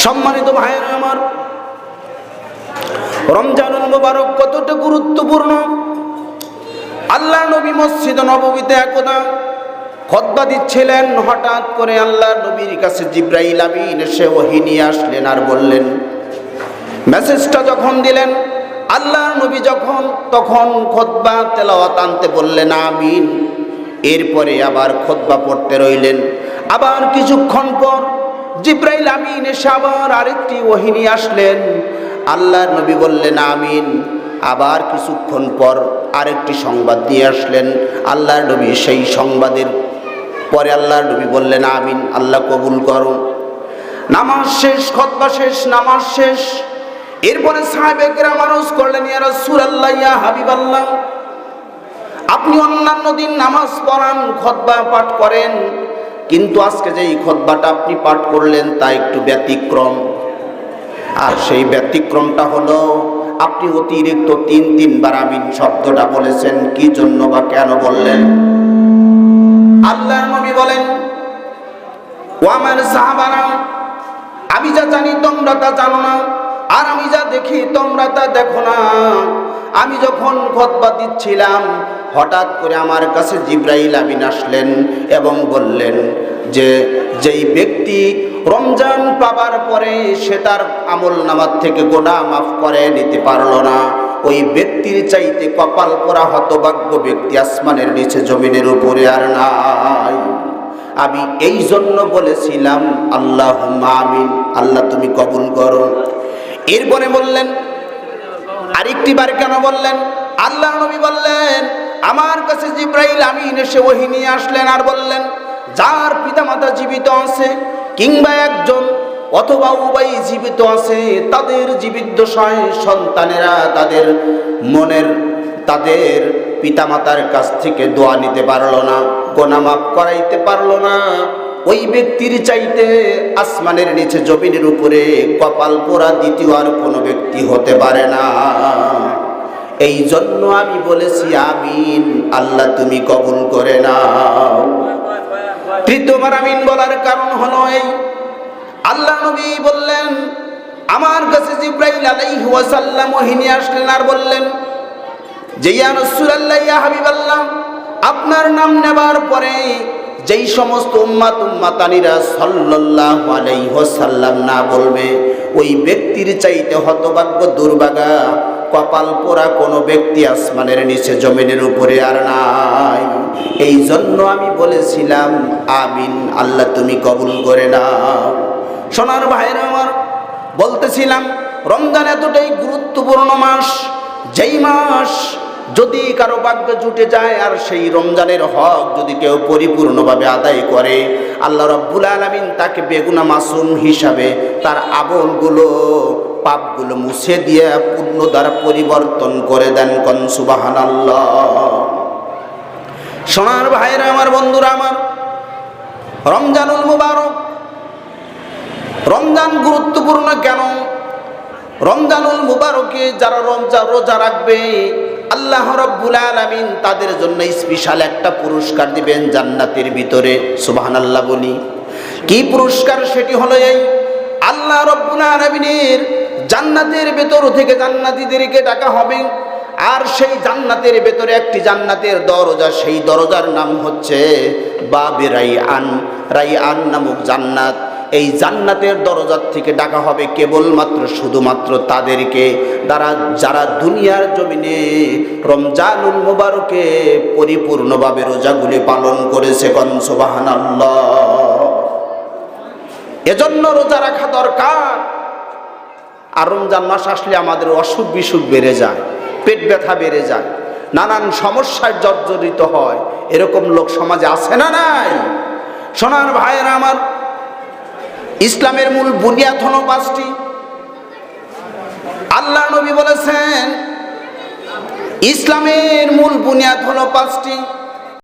সম্মানিত ভাইয়েরা আমার, রমজানুল মুবারক কতটা গুরুত্বপূর্ণ। আল্লাহ নবী মসজিদ নববীতে একদা খুতবা দিচ্ছিলেন, হঠাৎ করে আল্লাহ নবীর কাছে জিবরাইল আমিন এসে ওহী নিয়ে আসলেন আর বললেন, মেসেজটা যখন দিলেন আল্লাহ নবী তখন খুতবা তেলাওয়াত আনতে বললেন আমিন। এরপরে আবার খুতবা পড়তে রইলেন। আবার কিছুক্ষণ পর জিবরাইল আমিন এসে আবার আরেকটি ওহী নিয়ে আসলেন। আল্লাহর নবী বললেন আমিন। আবার কিছুক্ষণ পর আরেকটি সংবাদ দিয়ে আসলেন আল্লাহর নবী। সেই সংবাদের পরে আল্লাহর নবী বললেন আমিন, আল্লাহ কবুল করুন। নামাজ শেষ, খুতবা শেষ, নামাজ শেষ। এরপরে সাহাবে কেরাম আরজ করলেন, ইয়া রাসূলুল্লাহ, ইয়া হাবিবাল্লাহ, আপনি অন্যান্য দিন নামাজ পড়ান, খুতবা পাঠ করেন, কিন্তু আজকে যে এই খুতবাটা আপনি পাঠ করলেন তা একটু ব্যতিক্রম। আর সেই ব্যতিক্রমটা হলো আপনি অতিরিক্ত তিনবার আমিন শব্দটা বলেছেন। কি জন্য বা কেন বললেন? আল্লাহর নবী বলেন, ও আমার সাহাবারা, আমি যা জানি তোমরা তা জানো না, আর আমি যা দেখি তোমরা তা দেখো না। আমি যখন খুতবা দিচ্ছিলাম হঠাৎ করে আমার কাছে জিবরাইল আমিন আসলেন এবং বললেন যে যেই ব্যক্তি রমজান পাবার পরে সে তার আমল নামার থেকে গুনাহ মাফ করে নিতে পারল না, ওই ব্যক্তির চাইতে কপাল পোড়া হতভাগ্য ব্যক্তি আসমানের নিচে জমিনের উপরে আর নাই। আমি এই জন্য বলেছিলাম আল্লাহুম্মা আমিন, আল্লাহ তুমি কবুল করো। এরপরে বললেন, আরেকটি বার কেন বললেন? আল্লাহ নবী বললেন, আমার কাছে জিবরাইল আমিন এসে ওহী নিয়ে আসলেন আর বললেন, যার পিতামাতা জীবিত আছে কিংবা একজন অথবা উভয় জীবিত আছে, তাদের জীবিত সন্তানেরা তাদের পিতামাতার কাছ থেকে দোয়া নিতে পারলো না, গুনাহ মাফ করাইতে পারলো না, ওই ব্যক্তির চাইতে আসমানের নিচে জমিনের উপরে কপাল পোড়া দ্বিতীয় আর কোনো ব্যক্তি হতে পারে না। এই জন্য আমি বলেছি আমিন, আল্লাহ তুমি কবুল করে নাও। তৃতীয়বার আমিন বলার কারণ হলো এই, আল্লাহ নবী বললেন, আমার কাছে জিবরাইল আলাইহি ওয়াসাল্লাম ওহী নিয়ে আসলেন আর বললেন যে ইয়া রাসূলুল্লাহ, ইয়া হাবিবাল্লাহ, আপনার নাম নেবার পরে যেই সমস্ত উম্মাতানিরা সাল্লাল্লাহু আলাইহি ওয়াসাল্লাম না বলবে, ওই ব্যক্তির চাইতে হতভাগ্য দুর্ভাগা কপাল পোড়া কোনো ব্যক্তি আসমানের নিচে জমিনের উপরে আর নাই। এই জন্য আমি বলেছিলাম আমিন, আল্লাহ তুমি কবুল করে নাও। সোনার ভাইরা আমার, বলতেছিলাম রমজান এতটাই গুরুত্বপূর্ণ মাস, যেই মাস যদি কারো ভাগ্যে জুটে যায় আর সেই রমজানের হক যদি কেউ পরিপূর্ণভাবে আদায় করে, আল্লাহ রাব্বুল আলামিন তাকে বেগুনা মাসুম হিসাবে তার আমলগুলো পাপগুলো মুছে দিয়ে পুণ্য দ্বারা পরিবর্তন করে দেন। কোন সুবহানাল্লাহ। সোনার ভাইরা আমার, বন্ধুরা আমার, রমজানুল মুবারক, রমজান গুরুত্বপূর্ণ কেন? রমজানুল মুবারকে যারা রোজা রাখবে আল্লাহ রাব্বুল আলামিন তাদের জন্য স্পেশাল একটা পুরস্কার দিবেন জান্নাতের ভিতরে। সুবহানাল্লাহ বলি। কি পুরস্কার? সেটি হলো এই, আল্লাহ রাব্বুল আলামিনের জান্নাতের ভেতর থেকে জান্নাতীদেরকে ডাকা হবে, আর সেই জান্নাতের ভেতরে একটি জান্নাতের দরজা, সেই দরজার নাম হচ্ছে বাবে রাইয়ান। রাইয়ান নামক জান্নাত। এই জান্নাতের দরজার থেকে ডাকা হবে কেবলমাত্র শুধুমাত্র তাদেরকে যারা দুনিয়ার জমিনে রমজানুল মুবারকে পরিপূর্ণভাবে রোজাগুলি পালন করেছে। কোন সুবহানাল্লাহ। এজন্য রোজা রাখা দরকার। আর রমজান মাস আসলে আমাদের অসুখ বিসুখ বেড়ে যায়, পেট ব্যথা বেড়ে যায়, নানান সমস্যায় জর্জরিত হয়। এরকম লোক সমাজে আছে না নাই? সোনার ভাইয়েরা আমার, ইসলামের মূল বুনিয়াদ হলো 5টি। আল্লাহ নবী বলেছেন ইসলামের মূল বুনিয়াদ হলো 5টি।